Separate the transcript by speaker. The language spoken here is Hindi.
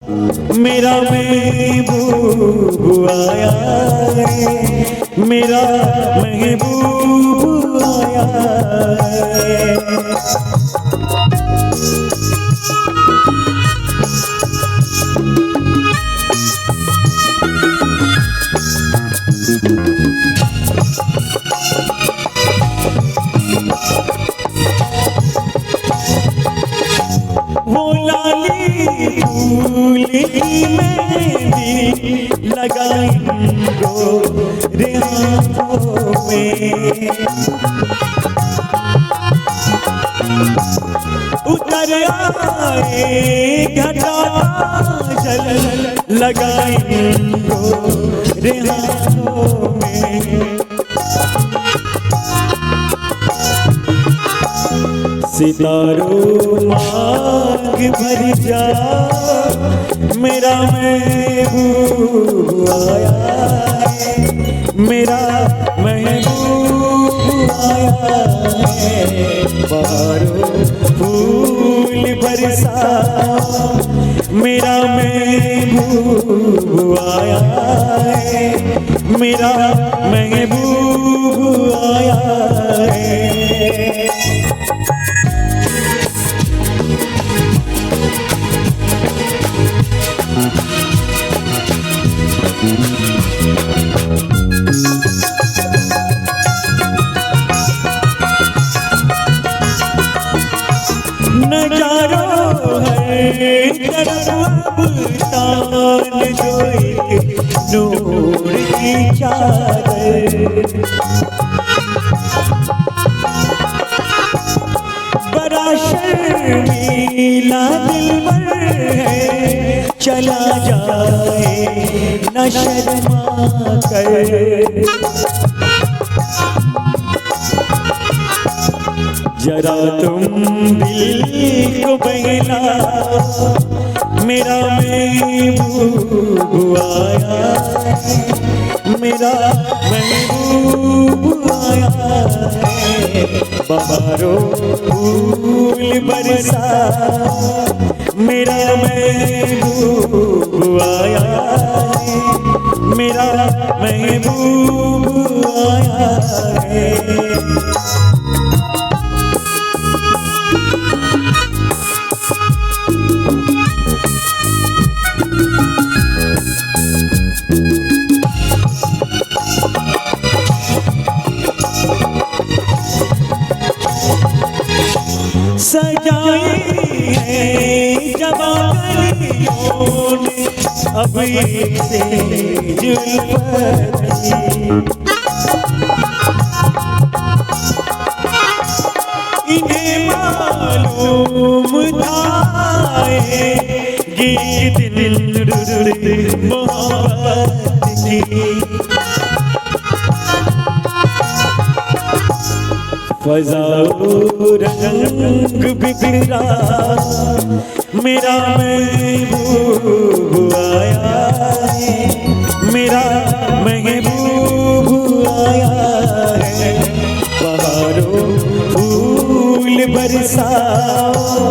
Speaker 1: मेरा महबूब आया है, मेरा महबूब आया है। वो लाली फूल की मेहंदी लगाएंगो रे हाथों में, उतर आए घटा जल लगाएंगो रे हाथों में। सितारों मांग भर जा, मेरा महबूब आया है, मेरा महबूब आया है। बहारों फूल बरसा, मेरा महबूब आया है, मेरा महबूब आया है। नजारों है तरफ तान जो एक नूर की चादर, बड़ा शर्मीला दिलबर है, चला जाए न शर्मा कर। जरा तुम दिल को बहला, मेरा महबूब आया है, मेरा महबूब आया है। बहारों फूल बरसा, मेरा महबूब आया है, मेरा महबूब आया है। सजाई है जवां गलियों ने अब से जुल्फती, इन्हें मालूम था ये दिल मोहब्बत की। फज़ाओं रंग बिखरा, मेरा महबूब आया है, मेरा महबूब आया है। बहारों फूल बरसाओ,